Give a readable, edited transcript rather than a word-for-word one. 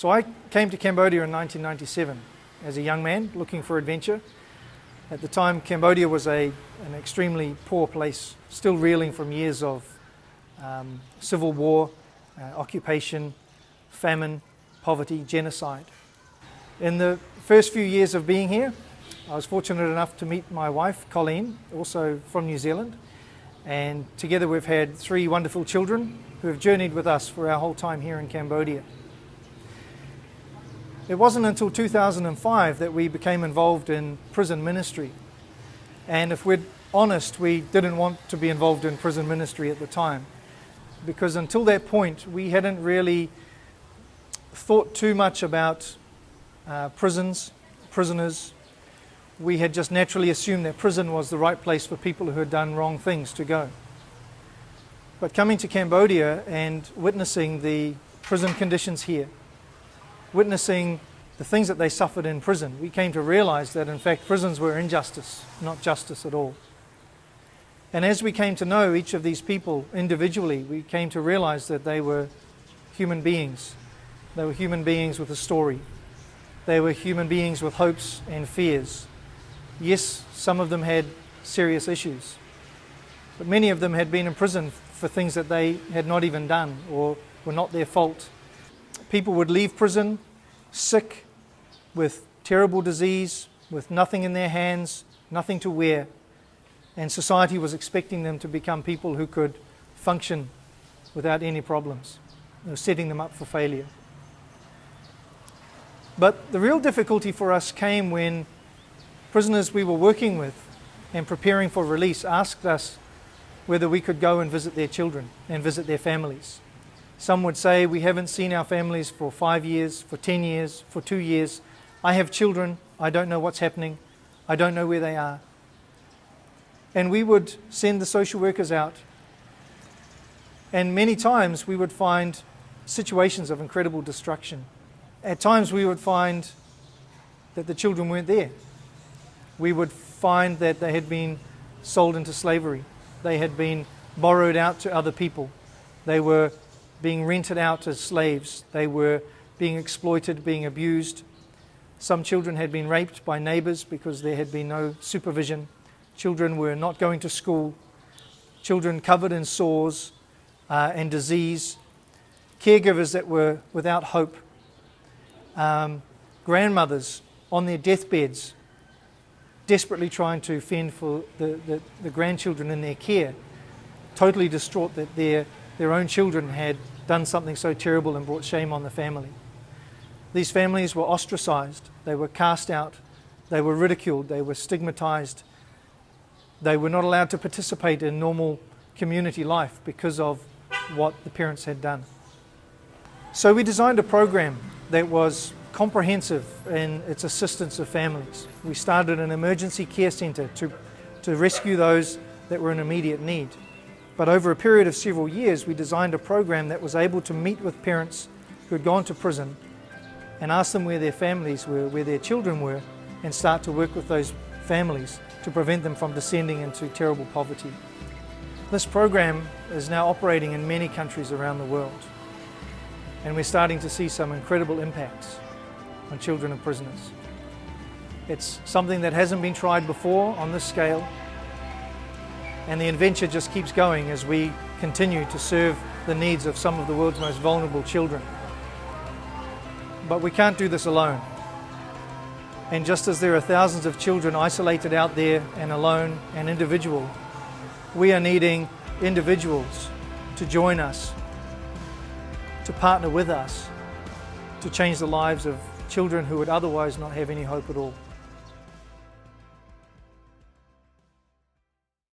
So I came to Cambodia in 1997 as a young man looking for adventure. At the time, Cambodia was an extremely poor place, still reeling from years of civil war, occupation, famine, poverty, genocide. In the first few years of being here, I was fortunate enough to meet my wife, Colleen, also from New Zealand, and together we've had 3 wonderful children who have journeyed with us for our whole time here in Cambodia. It wasn't until 2005 that we became involved in prison ministry. And if we're honest, we didn't want to be involved in prison ministry at the time, because until that point we hadn't really thought too much about prisoners. We had just naturally assumed that prison was the right place for people who had done wrong things to go. But coming to Cambodia and witnessing the prison conditions here, witnessing the things that they suffered in prison, we came to realize that in fact prisons were injustice, not justice at all. And as we came to know each of these people individually, we came to realize that they were human beings. They were human beings with a story. They were human beings with hopes and fears. Yes, some of them had serious issues, but many of them had been in prison for things that they had not even done or were not their fault. People would leave prison sick, with terrible disease, with nothing in their hands, nothing to wear, and society was expecting them to become people who could function without any problems. They were setting them up for failure. But the real difficulty for us came when prisoners we were working with and preparing for release asked us whether we could go and visit their children and visit their families. Some would say, we haven't seen our families for 5 years, for 10 years, for 2 years. I have children, I don't know what's happening, I don't know where they are. And we would send the social workers out, and many times we would find situations of incredible destruction. At times we would find that the children weren't there. We would find that they had been sold into slavery. They had been borrowed out to other people. They were being rented out as slaves. They were being exploited, being abused. Some children had been raped by neighbors because there had been no supervision. Children were not going to school. Children covered in sores and disease. Caregivers that were without hope. Grandmothers on their deathbeds, desperately trying to fend for the grandchildren in their care, totally distraught that their own children had done something so terrible and brought shame on the family. These families were ostracized, they were cast out, they were ridiculed, they were stigmatized. They were not allowed to participate in normal community life because of what the parents had done. So we designed a program that was comprehensive in its assistance of families. We started an emergency care centre to rescue those that were in immediate need. But over a period of several years, we designed a program that was able to meet with parents who had gone to prison and ask them where their families were, where their children were, and start to work with those families to prevent them from descending into terrible poverty. This program is now operating in many countries around the world, and we're starting to see some incredible impacts on children and prisoners. It's something that hasn't been tried before on this scale, and the adventure just keeps going as we continue to serve the needs of some of the world's most vulnerable children. But we can't do this alone. And just as there are thousands of children isolated out there and alone and individual, we are needing individuals to join us, to partner with us, to change the lives of children who would otherwise not have any hope at all.